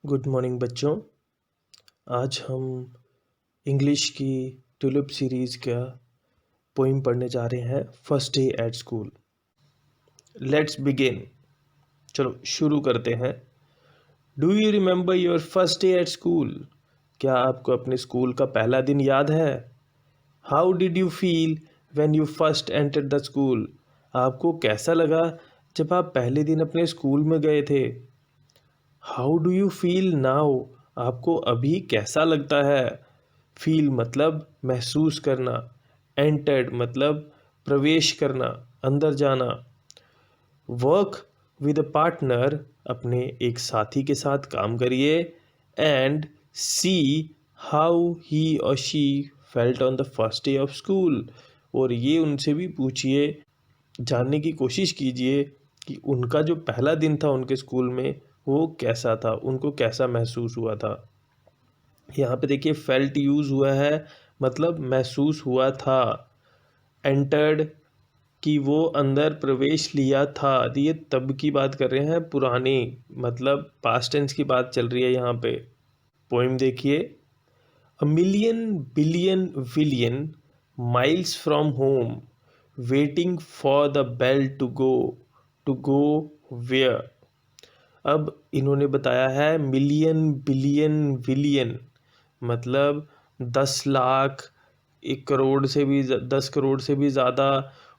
Good morning बच्चों। आज हम इंग्लिश की ट्यूलिप सीरीज़ का पोइम पढ़ने जा रहे हैं, first day at school. Let's begin. चलो शुरू करते हैं। Do you remember your first day at school? क्या आपको अपने स्कूल का पहला दिन याद है? How did you feel when you first entered the school? आपको कैसा लगा जब आप पहले दिन अपने स्कूल में गए थे? How do you feel now? आपको अभी कैसा लगता है? फील मतलब महसूस करना, एंटर्ड मतलब प्रवेश करना, अंदर जाना। वर्क विद अ पार्टनर, अपने एक साथी के साथ काम करिए। एंड सी हाउ ही और she felt on the first day of school, और ये उनसे भी पूछिए, जानने की कोशिश कीजिए कि उनका जो पहला दिन था उनके स्कूल में वो कैसा था, उनको कैसा महसूस हुआ था। यहाँ पे देखिए फेल्ट यूज़ हुआ है, मतलब महसूस हुआ था। एंटर्ड कि वो अंदर प्रवेश लिया था, तो ये तब की बात कर रहे हैं, पुरानी मतलब पास्ट टेंस की बात चल रही है यहाँ पे। पोइम देखिए। A million billion willion miles from home, waiting for the bell to go where. अब इन्होंने बताया है मिलियन बिलियन विलियन, मतलब 10 लाख, 1 करोड़ से भी 10 करोड़ से भी ज़्यादा।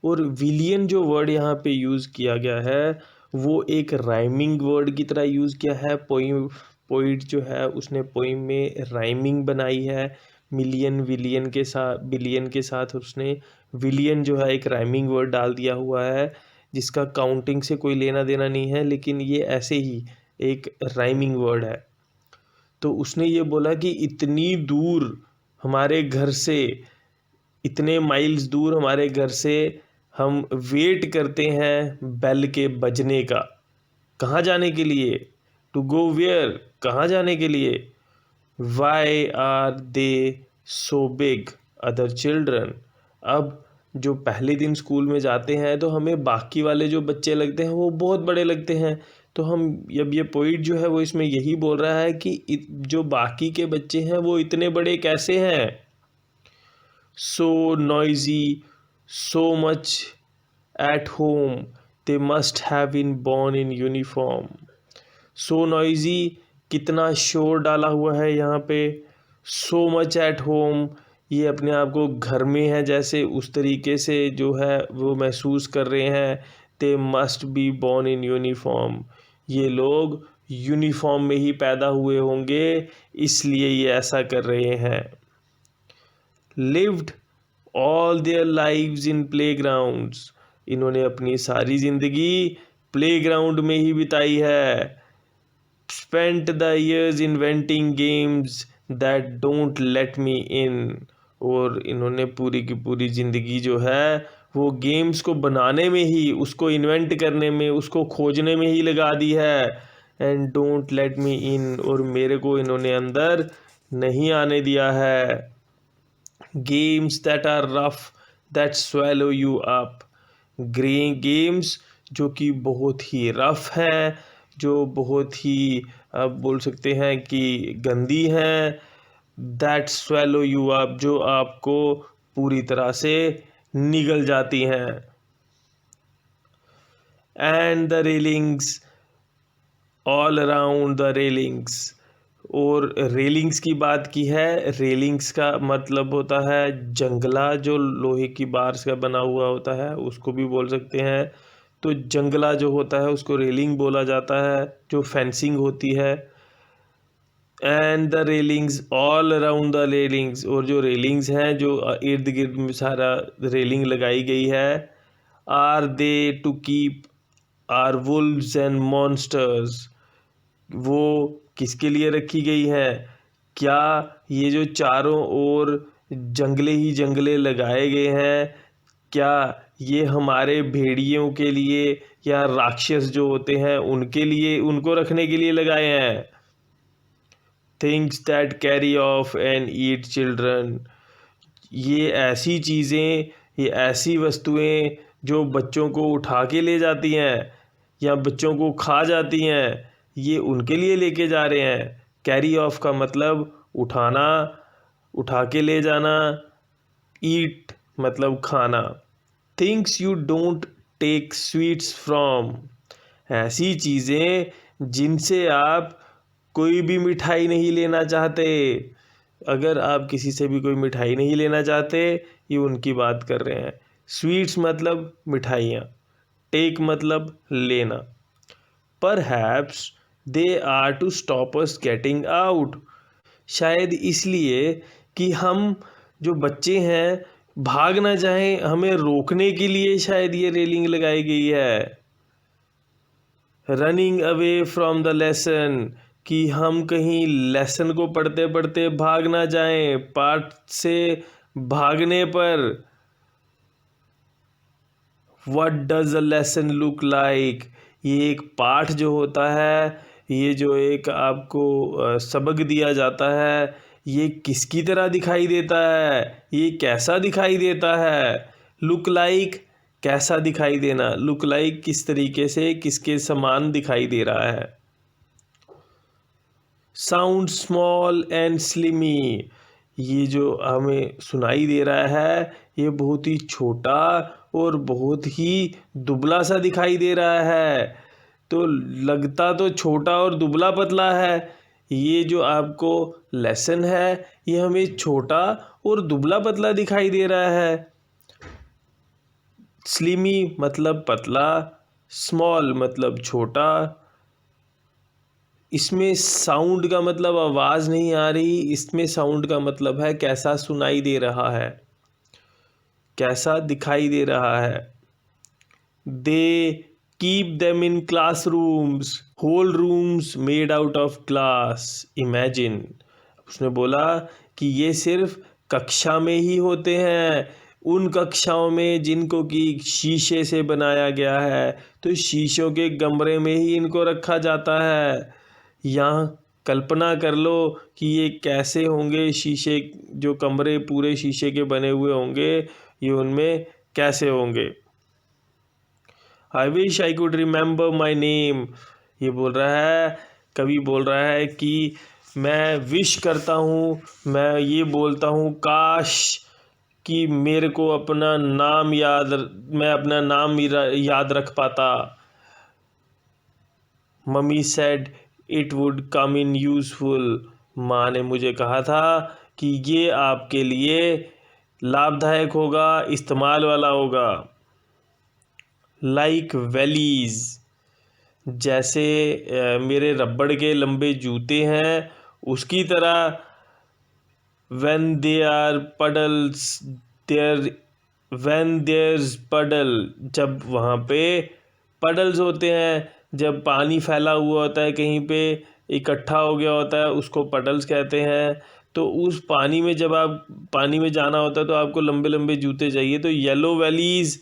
और विलियन जो वर्ड यहाँ पे यूज़ किया गया है वो एक राइमिंग वर्ड की तरह यूज़ किया है। पोइट जो है उसने पोइम में राइमिंग बनाई है, मिलियन विलियन के साथ, बिलियन के साथ उसने विलियन जो है एक राइमिंग वर्ड डाल दिया हुआ है, जिसका काउंटिंग से कोई लेना देना नहीं है, लेकिन ये ऐसे ही एक राइमिंग वर्ड है। तो उसने ये बोला कि इतनी दूर हमारे घर से, इतने माइल्स दूर हमारे घर से हम वेट करते हैं बेल के बजने का। कहाँ जाने के लिए? टू गो वेयर, कहाँ जाने के लिए? Why are they so big other children. अब जो पहले दिन स्कूल में जाते हैं तो हमें बाकी वाले जो बच्चे लगते हैं वो बहुत बड़े लगते हैं। तो हम, अब ये पोइट जो है वो इसमें यही बोल रहा है कि जो बाकी के बच्चे हैं वो इतने बड़े कैसे हैं। So noisy, so much at home, they must have been born in uniform. So noisy, कितना शोर डाला हुआ है यहाँ पे। सो मच एट होम, ये अपने आप को घर में है जैसे उस तरीके से जो है वो महसूस कर रहे हैं। They must be born in uniform, ये लोग यूनिफॉर्म में ही पैदा हुए होंगे इसलिए ये ऐसा कर रहे हैं। Lived all their lives in play grounds, इन्होंने अपनी सारी ज़िंदगी प्ले ग्राउंड में ही बिताई है। Spent the years inventing games that don't let me in, और इन्होंने पूरी की पूरी ज़िंदगी जो है वो गेम्स को बनाने में ही, उसको इन्वेंट करने में, उसको खोजने में ही लगा दी है। And don't let me in, और मेरे को इन्होंने अंदर नहीं आने दिया है। Games that are rough that swallow you up, games जो कि बहुत ही रफ हैं, जो बहुत ही आप बोल सकते हैं कि गंदी हैं। दैट swallow you up, जो आपको पूरी तरह से निगल जाती हैं। And the railings all around the railings, और रेलिंग्स की बात की है। रेलिंग्स का मतलब होता है जंगला, जो लोहे की बार्स का बना हुआ होता है उसको भी बोल सकते हैं। तो जंगला जो होता है उसको रेलिंग बोला जाता है, जो फेंसिंग होती है। And the railings all around the railings, और जो रेलिंग्स हैं जो इर्द गिर्द में सारा रेलिंग लगाई गई है। Are they to keep our wolves and monsters, वो किसके लिए रखी गई है? क्या ये जो चारों ओर जंगले ही जंगले लगाए गए हैं, क्या ये हमारे भेड़ियों के लिए या राक्षस जो होते हैं उनके लिए, उनको रखने के लिए लगाए हैं? Things that carry off and eat children, ये ऐसी चीज़ें, ये ऐसी वस्तुएं जो बच्चों को उठा के ले जाती हैं या बच्चों को खा जाती हैं, ये उनके लिए लेके जा रहे हैं। कैरी ऑफ का मतलब उठाना, उठा के ले जाना। ईट मतलब खाना। Things you don't take sweets from, ऐसी चीज़ें जिनसे आप कोई भी मिठाई नहीं लेना चाहते। अगर आप किसी से भी कोई मिठाई नहीं लेना चाहते, ये उनकी बात कर रहे हैं। स्वीट्स मतलब मिठाइयाँ, टेक मतलब लेना। Perhaps they are to stop us getting out, शायद इसलिए कि हम जो बच्चे हैं भाग ना जाएं, हमें रोकने के लिए शायद ये रेलिंग लगाई गई है। Running away from the lesson, कि हम कहीं लेसन को पढ़ते पढ़ते भाग ना जाएं, पाठ से भागने पर। What does a lesson look like, ये एक पाठ जो होता है, ये जो एक आपको सबक दिया जाता है, ये किसकी तरह दिखाई देता है, ये कैसा दिखाई देता है। लुक लाइक कैसा दिखाई देना, लुक लाइक किस तरीके से, किसके समान दिखाई दे रहा है। साउंड स्मॉल एंड स्लिमी, ये जो हमें सुनाई दे रहा है ये बहुत ही छोटा और बहुत ही दुबला सा दिखाई दे रहा है। तो लगता तो छोटा और दुबला पतला है। ये जो आपको लेसन है ये हमें छोटा और दुबला पतला दिखाई दे रहा है। स्लिमी मतलब पतला, स्मॉल मतलब छोटा। इसमें साउंड का मतलब आवाज़ नहीं आ रही, इसमें साउंड का मतलब है कैसा सुनाई दे रहा है, कैसा दिखाई दे रहा है। They keep them in classrooms, whole rooms made out of glass. Imagine, उसने बोला कि ये सिर्फ कक्षा में ही होते हैं, उन कक्षाओं में जिनको कि शीशे से बनाया गया है, तो शीशों के कमरे में ही इनको रखा जाता है। यहाँ कल्पना कर लो कि ये कैसे होंगे, शीशे जो कमरे पूरे शीशे के बने हुए होंगे, ये उनमें कैसे होंगे। I wish I could remember my name, ये बोल रहा है, कवि बोल रहा है कि मैं विश करता हूँ, मैं ये बोलता हूँ काश कि मेरे को अपना नाम याद, मैं अपना नाम याद रख पाता। Mummy said it would come in useful, माँ ने मुझे कहा था कि ये आपके लिए लाभदायक होगा, इस्तेमाल वाला होगा। लाइक वैलीज़, जैसे मेरे रबड़ के लंबे जूते हैं उसकी तरह। When they are puddles there, when there's puddle, जब वहाँ पे पडल्स होते हैं, जब पानी फैला हुआ होता है कहीं पे, इकट्ठा हो गया होता है, उसको पडल्स कहते हैं। तो उस पानी में जब आप पानी में जाना होता है तो आपको लंबे लंबे जूते चाहिए। तो येलो वैलीज़,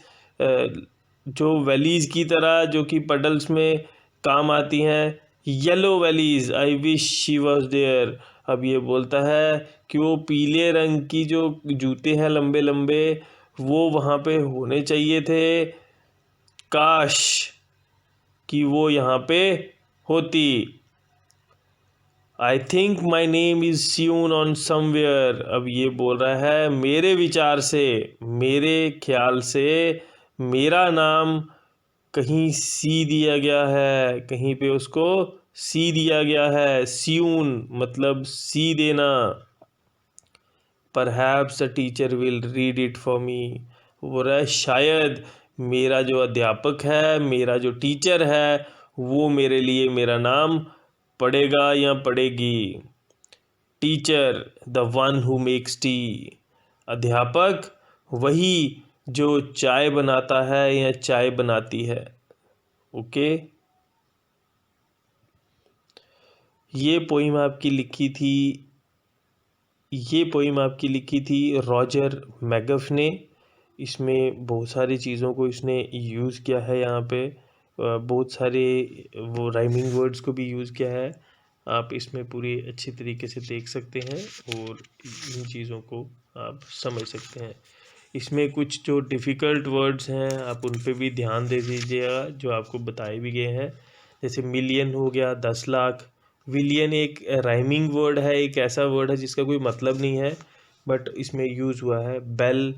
जो वैलीज़ की तरह जो कि पडल्स में काम आती हैं, yellow wellies I wish she was there. अब ये बोलता है कि वो पीले रंग की जो जूते हैं लंबे लंबे, वो वहाँ पे होने चाहिए थे, काश कि वो यहाँ पे होती। I think my name is scene on somewhere, अब ये बोल रहा है मेरे विचार से, मेरे ख्याल से मेरा नाम कहीं सी दिया गया है, कहीं पे उसको सी दिया गया है। सीन मतलब सी देना। Perhaps the teacher will read it for me, वो रहा है शायद मेरा जो अध्यापक है, मेरा जो टीचर है, वो मेरे लिए मेरा नाम पढ़ेगा या पढ़ेगी। Teacher the one who makes T, अध्यापक वही जो चाय बनाता है या चाय बनाती है। ओके, ये पोइम आपकी लिखी थी, ये पोइम आपकी लिखी थी रॉजर मैगफ ने। इसमें बहुत सारी चीज़ों को इसने यूज़ किया है, यहाँ पे बहुत सारे वो राइमिंग वर्ड्स को भी यूज़ किया है। आप इसमें पूरी अच्छी तरीके से देख सकते हैं और इन चीज़ों को आप समझ सकते हैं। इसमें कुछ जो डिफ़िकल्ट वर्ड्स हैं आप उन पे भी ध्यान दे दीजिएगा, जो आपको बताए भी गए हैं। जैसे मिलियन हो गया 10 लाख। विलियन एक राइमिंग वर्ड है, एक ऐसा वर्ड है जिसका कोई मतलब नहीं है बट इसमें यूज़ हुआ है। बेल,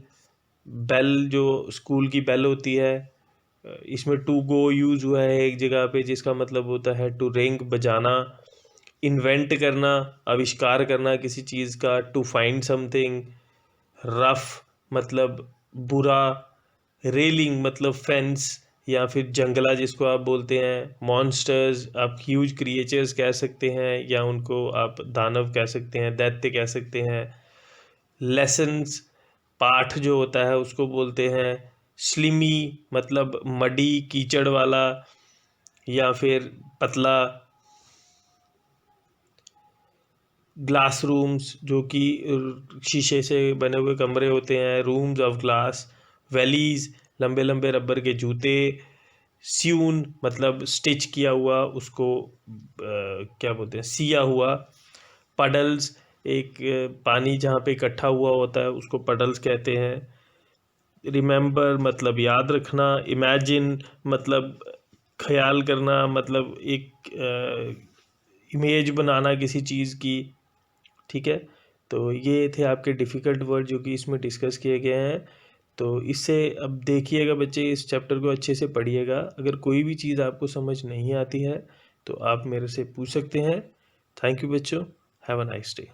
बेल जो स्कूल की बेल होती है, इसमें टू गो यूज़ हुआ है एक जगह पे, जिसका मतलब होता है टू रिंग, बजाना। इन्वेंट करना, आविष्कार करना किसी चीज़ का। To find something. रफ मतलब बुरा। रेलिंग मतलब फेंस या फिर जंगला जिसको आप बोलते हैं। मॉन्स्टर्स आप ह्यूज क्रिएचर्स कह सकते हैं या उनको आप दानव कह सकते हैं, दैत्य कह सकते हैं। लेसन्स पाठ जो होता है उसको बोलते हैं। स्लिमी मतलब मडी, कीचड़ वाला या फिर पतला। ग्लास रूम्स जो कि शीशे से बने हुए कमरे होते हैं, रूम्स ऑफ ग्लास। वैलीज लंबे लंबे रबर के जूते। स्यून मतलब स्टिच किया हुआ, उसको क्या बोलते हैं, सिया हुआ। पडल्स एक पानी जहाँ पे इकट्ठा हुआ होता है उसको पडल्स कहते हैं। रिमेंबर मतलब याद रखना। इमेजिन मतलब ख्याल करना, मतलब एक इमेज बनाना किसी चीज़ की। ठीक है, तो ये थे आपके डिफ़िकल्ट वर्ड जो कि इसमें डिस्कस किए गए हैं। तो इससे अब देखिएगा बच्चे, इस चैप्टर को अच्छे से पढ़िएगा। अगर कोई भी चीज़ आपको समझ नहीं आती है तो आप मेरे से पूछ सकते हैं। थैंक यू बच्चों, हैव अ नाइस डे।